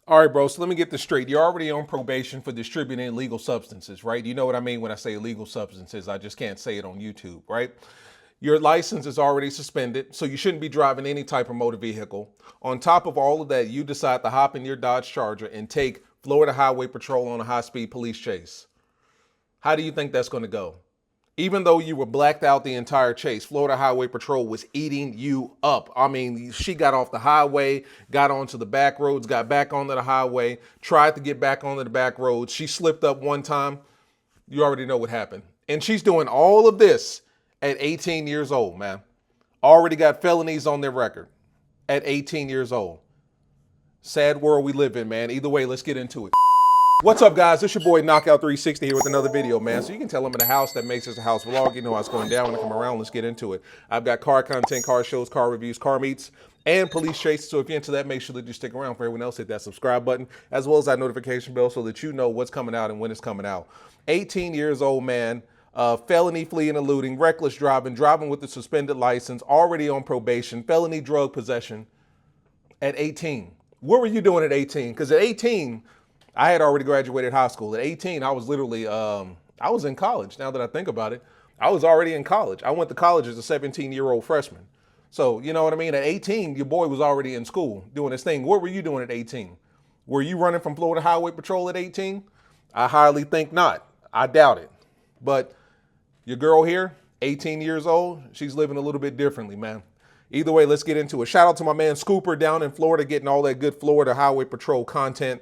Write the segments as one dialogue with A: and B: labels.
A: All right, bro. So let me get this straight. You're already on probation for distributing illegal substances, right? You know what I mean when I say illegal substances. I just can't say it on YouTube, right? Your license is already suspended, so you shouldn't be driving any type of motor vehicle. On top of all of that, you decide to hop in your Dodge Charger and take Florida Highway Patrol on a high-speed police chase. How do you think that's going to go? Even though you were blacked out the entire chase, Florida Highway Patrol was eating you up. I mean, she got off the highway, got onto the back roads, got back onto the highway, tried to get back onto the back roads. She slipped up one time. You already know what happened. And she's doing all of this at 18 years old, man. Already got felonies on their record at 18 years old. Sad world we live in, man. Either way, let's get into it. What's up, guys? It's your boy Knockout 360 here with another video, man. So you can tell I'm in the house. That makes this a house vlog. You know how it's going down when I come around. Let's get into it. I've got car content, car shows, car reviews, car meets, and police chases. So if you're into that, make sure that you stick around. For everyone else, hit that subscribe button, as well as that notification bell so that you know what's coming out and when it's coming out. 18 years old, man. Felony, fleeing, eluding, reckless driving, driving with a suspended license, already on probation, felony drug possession at 18. What were you doing at 18? Because at 18, I had already graduated high school. At 18, I was literally, I was in college. Now that I think about it, I was already in college. I went to college as a 17-year-old freshman. So, you know what I mean? At 18, your boy was already in school doing his thing. What were you doing at 18? Were you running from Florida Highway Patrol at 18? I highly think not. I doubt it. But your girl here, 18 years old, she's living a little bit differently, man. Either way, let's get into it. Shout out to my man Scooper down in Florida, getting all that good Florida Highway Patrol content.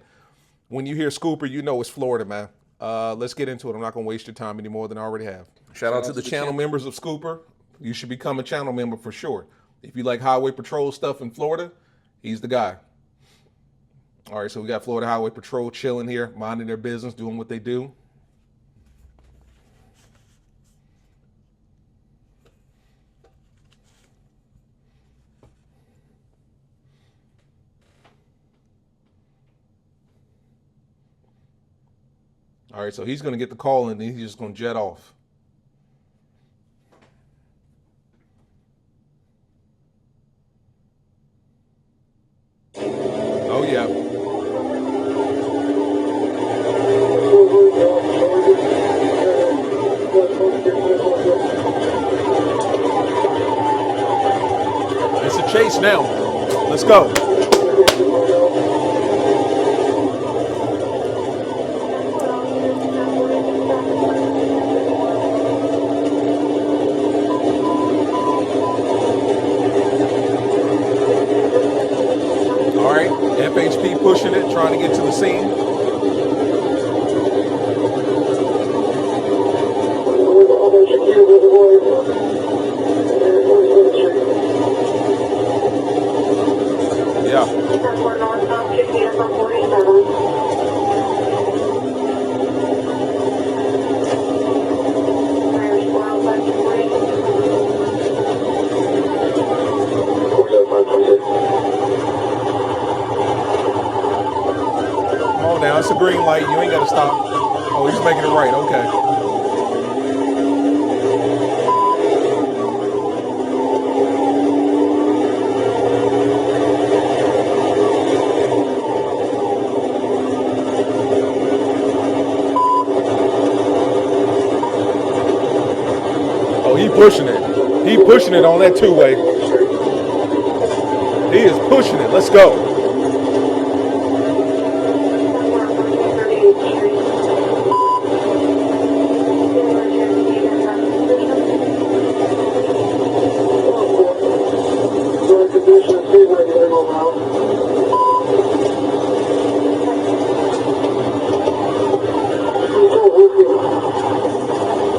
A: When you hear Scooper, you know it's Florida, man. Let's get into it. I'm not going to waste your time any more than I already have. Shout out to the channel members of Scooper. You should become a channel member for sure. If you like Highway Patrol stuff in Florida, he's the guy. All right, so we got Florida Highway Patrol chilling here, minding their business, doing what they do. All right, so he's going to get the call and then he's just going to jet off. Oh, yeah. It's a chase now. Let's go. FHP pushing it, trying to get to the scene. Yeah. Now it's a green light. You ain't got to stop. Oh, he's making it right. Okay. Oh, he pushing it. He pushing it on that two-way. He is pushing it. Let's go.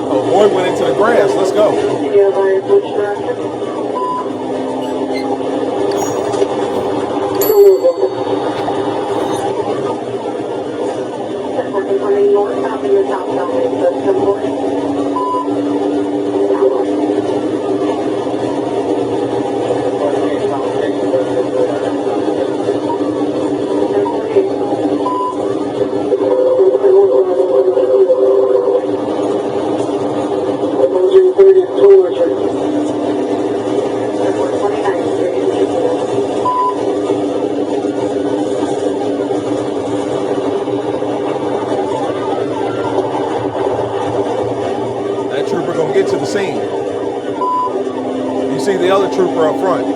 A: Oh, boy went into the grass. Let's go. get to the scene. You see the other trooper up front.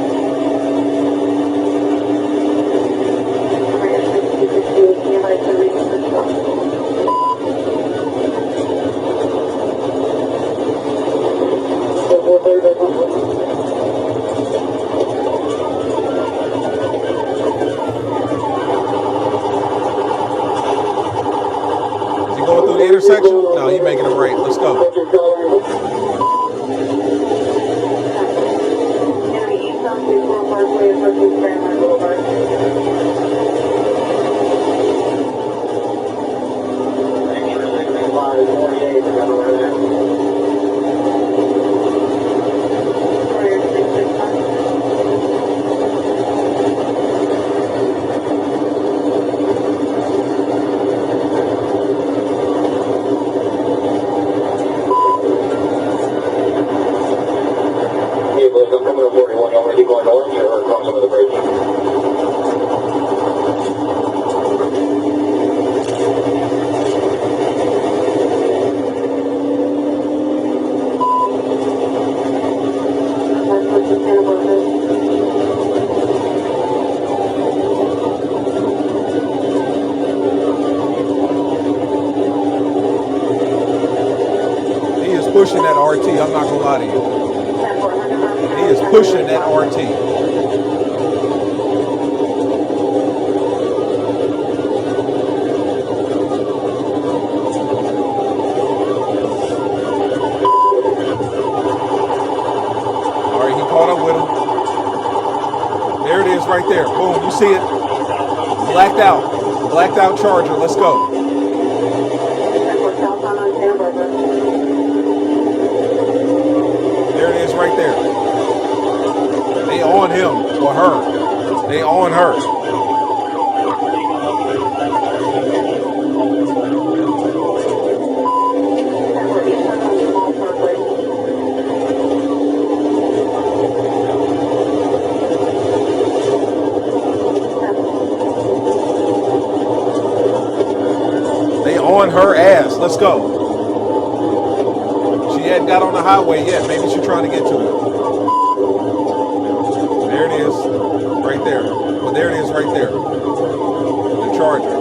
A: Is he going through the intersection? No, he's making a right. Let's go. Pushing that RT, I'm not gonna lie to you. He is pushing that RT. All right, he caught up with him. There it is right there. Boom, you see it. Blacked out Charger, let's go. There it is right there. They on him or her. They on her. They on her ass. Let's go. She hadn't got on the highway yet. Maybe she's trying to get to it. There it is. Right there. Well, there it is right there. The Charger.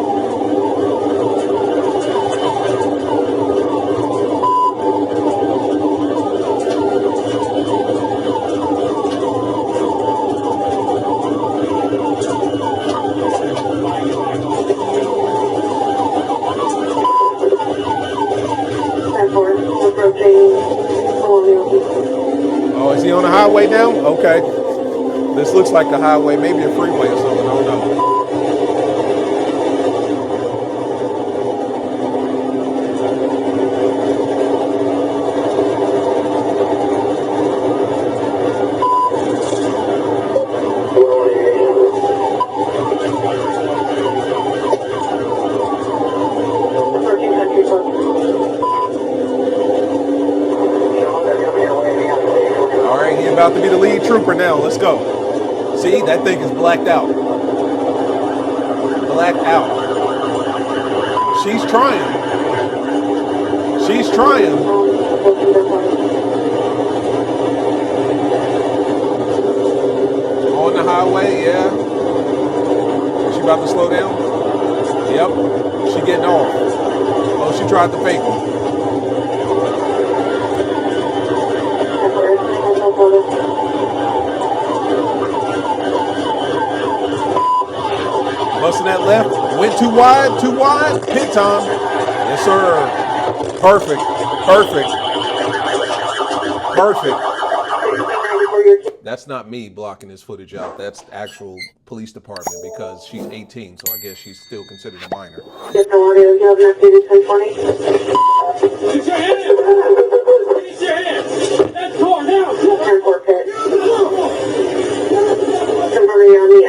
A: Oh, is he on the highway now? Okay. This looks like a highway, maybe a freeway or something. I don't know. About to be the lead trooper now. Let's go. See, that thing is blacked out. Blacked out. She's trying. She's trying. On the highway, yeah. Is she about to slow down? Yep. She getting off. Oh, she tried to fake him. Busting that left, went too wide, pit time. Yes, sir. Perfect. That's not me blocking this footage out. That's the actual police department because she's 18, so I guess she's still considered a minor.
B: Get your hands! That's car now!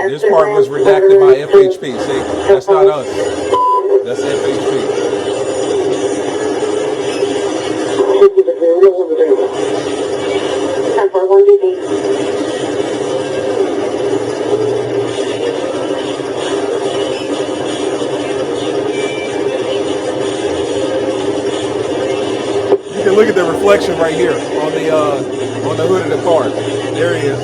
A: This part was redacted by FHP. See, that's not us. That's FHP. look at the reflection right here on the hood of the car. There he is.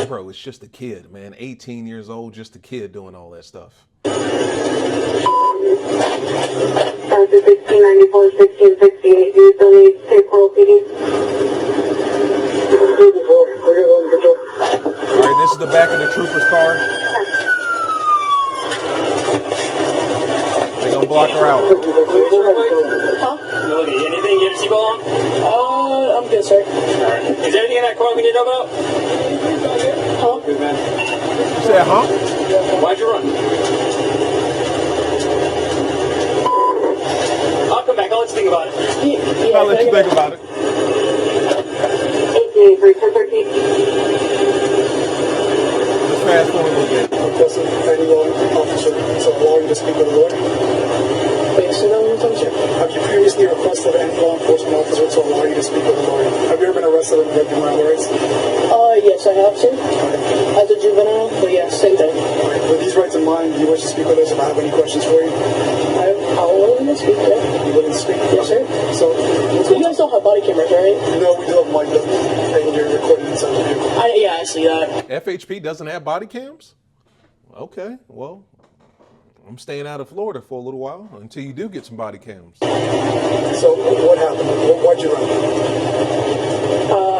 A: Bro, it's just a kid, man. 18 years old, just a kid doing all that stuff.
C: 1694, 1668. Do you still need state parole PD?
A: All right, this is the back of the trooper's car. They're gonna block her out.
D: Huh? Anything you see go on? I'm good, sir. Alright. Is there anything in that car we need to know about? Huh? Good, man.
A: You said, huh?
D: Why'd you run? I'll come back. I'll let you think about it. Yeah,
A: I'll let you think about it.
C: 1883, 1013.
A: Let's fast forward a little bit.
E: Requesting any law officer to allow you to speak with a lawyer.
D: Wait, so that one time, sir?
E: Have you previously requested any law enforcement officer to allow you to speak with a lawyer? Have you ever been arrested and breaking my rights?
D: Yes, I have, sir. As a juvenile, but yeah, same thing.
E: With these rights in mind, do you wish to speak with us if I have any questions for you?
D: I'll willing to speak, yeah.
E: You willing to speak?
D: Yes, sir.
E: So
D: You guys don't have body cameras, right?
E: no, we do have mic up and you're recording inside the vehicle.
D: Yeah, I see that.
A: FHP doesn't have body cams? Okay, well, I'm staying out of Florida for a little while until you do get some body cams.
E: So what happened? Why'd you run?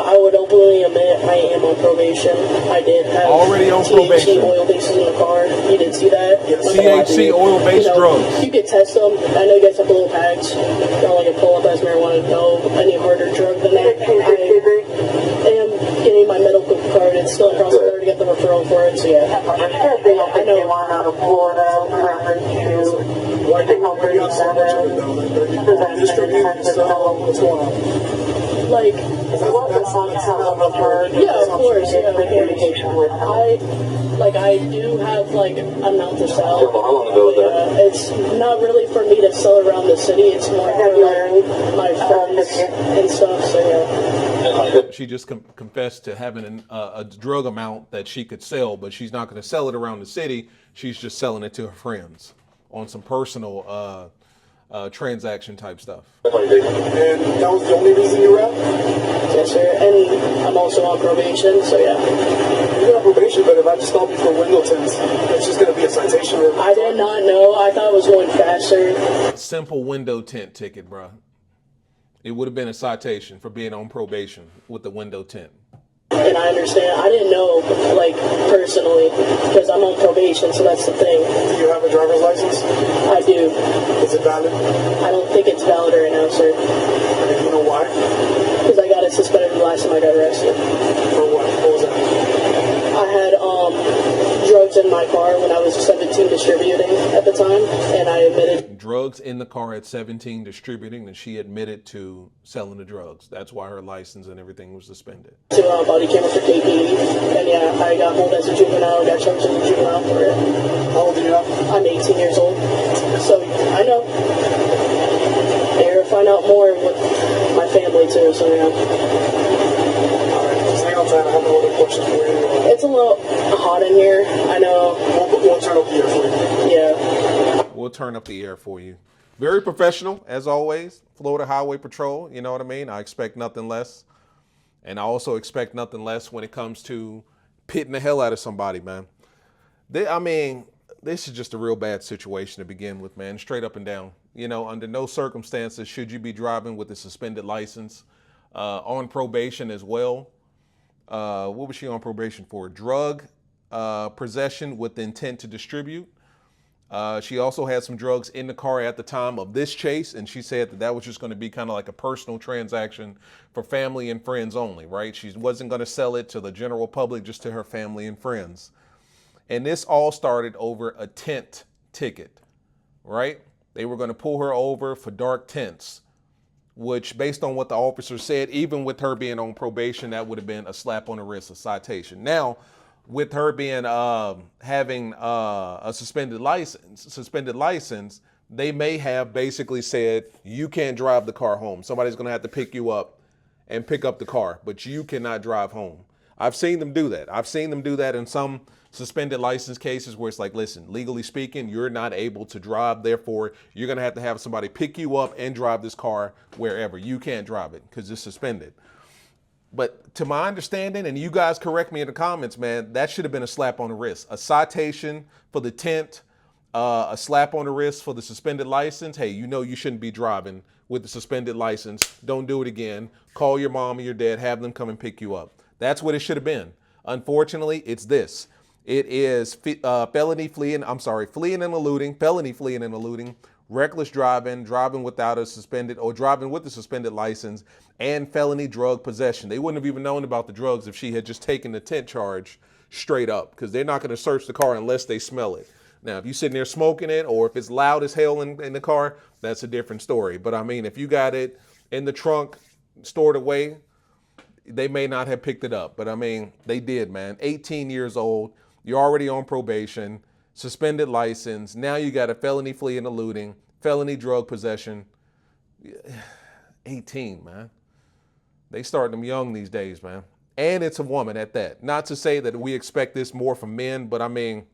D: I would openly admit I am on probation. I did have
A: Already on probation.
D: THC oil bases in the car. You did see that?
E: Yes.
A: THC oil-based drugs.
D: You could test them. I know you guys have the little packs. They're like a pull-up as marijuana. No, any harder drug than that. I am getting my medical card. It's still across the road to get the referral for it. So yeah. I know.
C: Out of Florida, reference to
E: Why do you have so much of it though? Like, distributing stuff, what's going on?
D: Like,
C: yeah,
D: yeah, of course, yeah. I do have like an amount to sell.
C: How long ago was that?
D: It's not really for me to sell around the city. It's more for like my friends and stuff. So yeah.
A: She just confessed to having a drug amount that she could sell, but she's not going to sell it around the city. She's just selling it to her friends on some personal transaction type stuff.
E: And that was the only reason you were out?
D: Yes, sir. And I'm also on probation, so yeah.
E: You're on probation, but if I just stop you for window tints, it's just going to be a citation.
D: I did not know. I thought it was going faster.
A: Simple window tint ticket, bro. It would have been a citation for being on probation with the window tint.
D: And I understand. I didn't know, like, personally, because I'm on probation, so that's the thing.
E: Do you have a driver's license?
D: I do.
E: Is it valid?
D: I don't think it's valid right now, sir.
E: And you know why?
D: Because I got it suspended the last time I got arrested.
E: For what? What was that?
D: I had drugs in my car when I was 17 distributing at the time, and I admitted.
A: Drugs in the car at 17 distributing, and she admitted to selling the drugs. That's why her license and everything was suspended.
D: To body camera for KPD, and yeah, I got hold as a juvenile, got charged as a juvenile for it.
E: How old are you now?
D: I'm 18 years old, so I know. They're find out more with my family too, so yeah.
E: Alright, just hang on tight. I have no other questions for you.
D: It's a little hot in here, I know.
E: We'll turn up the air for you.
D: Yeah.
A: We'll turn up the air for you. Very professional, as always. Florida Highway Patrol, you know what I mean? I expect nothing less. And I also expect nothing less when it comes to pitting the hell out of somebody, man. This is just a real bad situation to begin with, man. Straight up and down. You know, under no circumstances should you be driving with a suspended license, on probation as well. What was she on probation for? Drug possession with the intent to distribute. She also had some drugs in the car at the time of this chase, and she said that was just going to be kind of like a personal transaction for family and friends only, right? She wasn't going to sell it to the general public, just to her family and friends. And this all started over a tent ticket, right? They were going to pull her over for dark tents, which, based on what the officer said, even with her being on probation, that would have been a slap on the wrist, a citation. Now, with her being having a suspended license, they may have basically said you can't drive the car home. Somebody's going to have to pick you up and pick up the car, but you cannot drive home. I've seen them do that. I've seen them do that in some suspended license cases where it's like, listen, legally speaking, you're not able to drive. Therefore, you're going to have somebody pick you up and drive this car wherever. You can't drive it because it's suspended. But to my understanding, and you guys correct me in the comments, man, that should have been a slap on the wrist. A citation for the tint, a slap on the wrist for the suspended license. Hey, you know you shouldn't be driving with the suspended license. Don't do it again. Call your mom or your dad, have them come and pick you up. That's what it should have been. Unfortunately, it's this. It is felony fleeing and eluding, reckless driving, driving without a suspended or driving with a suspended license, and felony drug possession. They wouldn't have even known about the drugs if she had just taken the tent charge straight up, because they're not going to search the car unless they smell it. Now, if you're sitting there smoking it or if it's loud as hell in the car, that's a different story. But I mean, if you got it in the trunk, stored away, they may not have picked it up. But I mean, they did, man. 18 years old. You're already on probation, suspended license. Now you got a felony flee and eluding, felony drug possession. 18, man. They start them young these days, man. And it's a woman at that. Not to say that we expect this more from men, but I mean,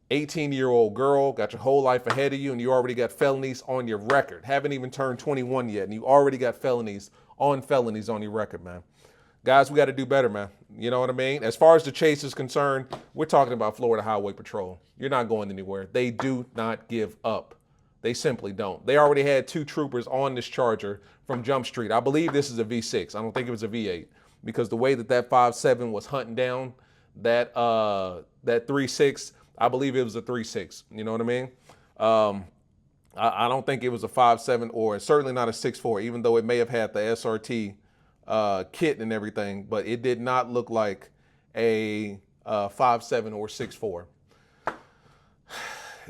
A: 18-year-old girl, got your whole life ahead of you, and you already got felonies on your record. Haven't even turned 21 yet, and you already got felonies on your record, man. Guys, we got to do better, man. You know what I mean? As far as the chase is concerned, we're talking about Florida Highway Patrol. You're not going anywhere. They do not give up. They simply don't. They already had 2 troopers on this Charger from Jump Street. I believe this is a V6. I don't think it was a V8, because the way that 5.7 was hunting down that 3.6, I believe it was a 3.6. You know what I mean? I don't think it was a 5.7 or certainly not a 6.4, even though it may have had the SRT kit and everything, but it did not look like a 5.7 or 6.4.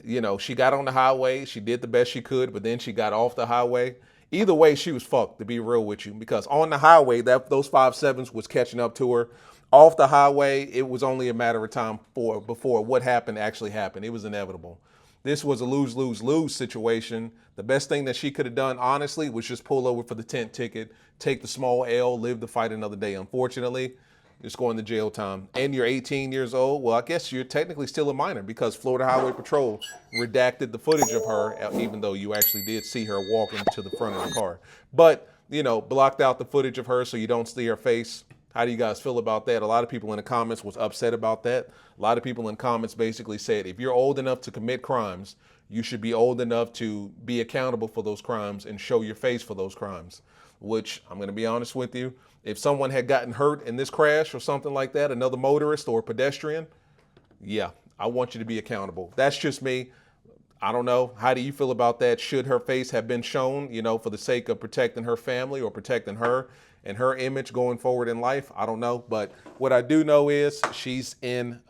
A: You know, she got on the highway. She did the best she could, but then she got off the highway. Either way, she was fucked, to be real with you, because on the highway, those 5.7s was catching up to her. Off the highway, it was only a matter of time before what happened actually happened. It was inevitable. This was a lose-lose-lose situation. The best thing that she could have done, honestly, was just pull over for the tent ticket, take the small L, live to fight another day. Unfortunately, you're going to jail time. And you're 18 years old. Well, I guess you're technically still a minor, because Florida Highway Patrol redacted the footage of her, even though you actually did see her walking to the front of the car. But, you know, blocked out the footage of her so you don't see her face. How do you guys feel about that? A lot of people in the comments was upset about that. A lot of people in comments basically said, if you're old enough to commit crimes, you should be old enough to be accountable for those crimes and show your face for those crimes. Which, I'm going to be honest with you, if someone had gotten hurt in this crash or something like that, another motorist or pedestrian, yeah, I want you to be accountable. That's just me. I don't know. How do you feel about that? Should her face have been shown, you know, for the sake of protecting her family or protecting her and her image going forward in life? I don't know. But what I do know is she's in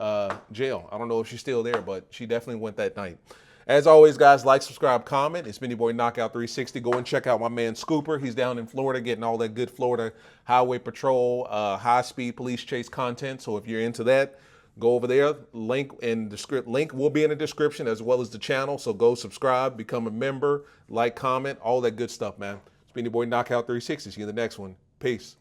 A: jail. I don't know if she's still there, but she definitely went that night. As always, guys, like, subscribe, comment. It's been your boy Knockout 360. Go and check out my man Scooper. He's down in Florida getting all that good Florida Highway Patrol, high-speed police chase content. So if you're into that, go over there. Link will be in the description, as well as the channel. So go subscribe, become a member, like, comment, all that good stuff, man. It's been your boy Knockout 360. See you in the next one. Peace.